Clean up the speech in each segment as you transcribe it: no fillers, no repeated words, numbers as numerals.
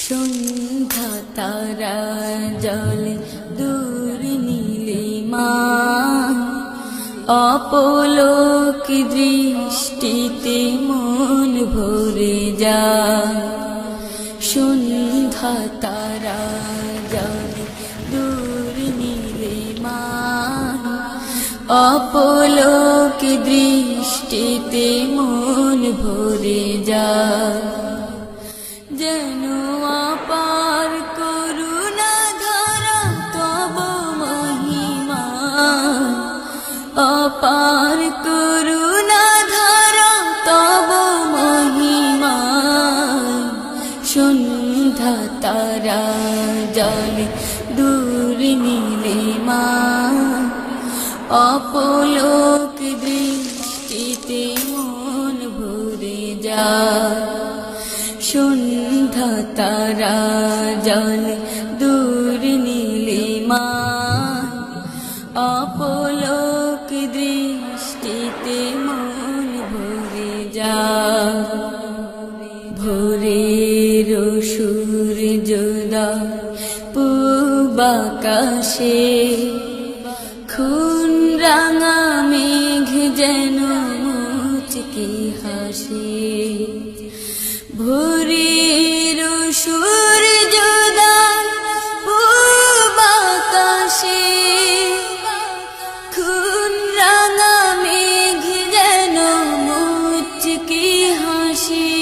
সন্ধ্যা তারা জলে দূর নীলিমা, অপলোক দৃষ্টিতে মন ভরে যায়। সন্ধ্যা তারা জলে দূর নীলিমা, অপলোক দৃষ্টিতে মন ভরে যায়। যেন অপার করুণা ধারা তব মহিমা, অপার করুণা ধারা তব মহিমা। সন্ধ্যা তারা জলে দূর নীলিমা, অপলোক দৃষ্টিতে মন ভরে যায়। সন্ধ্যা তারা জলে দূর নীলিমা, অপলোক দৃষ্টিতে মন ভরে যায়। ভোরের সূর্যোদয় পূব আকাশে, খুন রাঙা মেঘ যেন মুচকি হাসে। ভোরের সূর্যোদয় পূব আকাশে, খুন রাঙা মেঘ যেন মুচকি হাসে।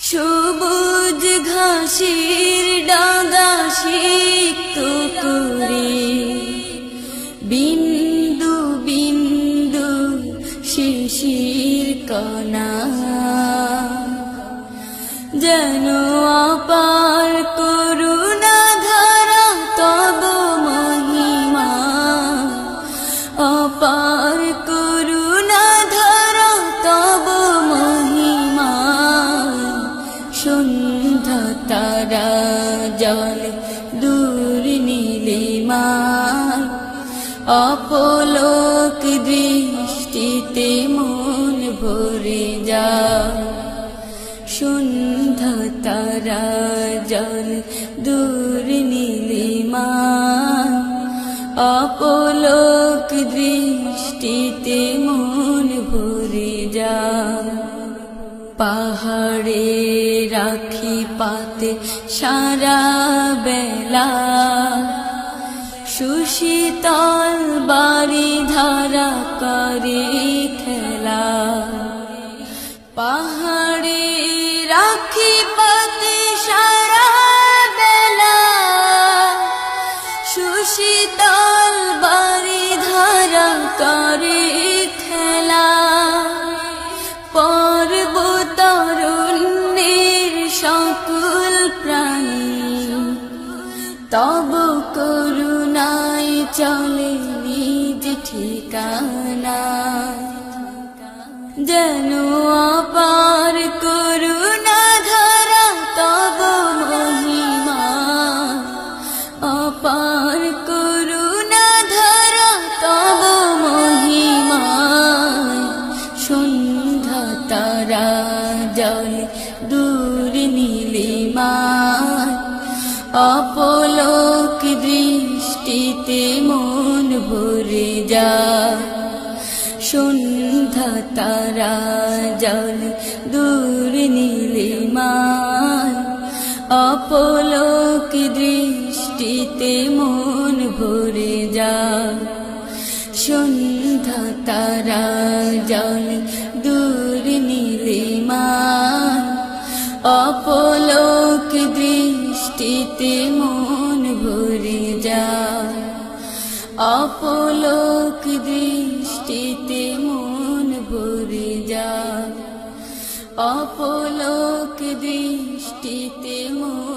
সবুজ ঘাসের ডাগা সিক্ত করে, বিন্দু বিন্দু শিশির কণা। যেন অপার করুণা ধারা তব মহিমা, অপার করুণা ধারা তব মহিমা। সন্ধ্যা তারা জলে দূর নীলিমা, অপলোক দৃষ্টিতে মন ভরে যায়। সন্ধ্যা তারা জলে দূর নীলিমা, অপলোক দৃষ্টিতে মন ভরে যায়। পাহাড়ে রাখি পাতে সারা বেলা, সুশীতল বাড়ি ধারা করে খেলা। পাহাড়ে রাখি পাতে সারা বেলা, সুশীতল বাড়ি ধারা করে খেলা। পর্বতারণ্যের সকল প্রাণী তব করুণায় চলে নিজ ঠিকানা। যেন অপার করুণা ধারা তব মহিমা, অপার করুণা ধারা তব মহিমা। সন্ধ্যা তারা জলে দূর নীলিমা, অপলোক দৃষ্টিতে মন ভরে যায়। সন্ধ্যা তারা জলে দূর নীলিমা, অপলোক দৃষ্টিতে মন ভরে যায়। সন্ধ্যা তারা জলে দূর নীলিমা, অপলোক দৃষ্টিতে মন ভরে যায়। অপলোক দৃষ্টিতে মন ভরে যায়। অপলোক দৃষ্টিতে মন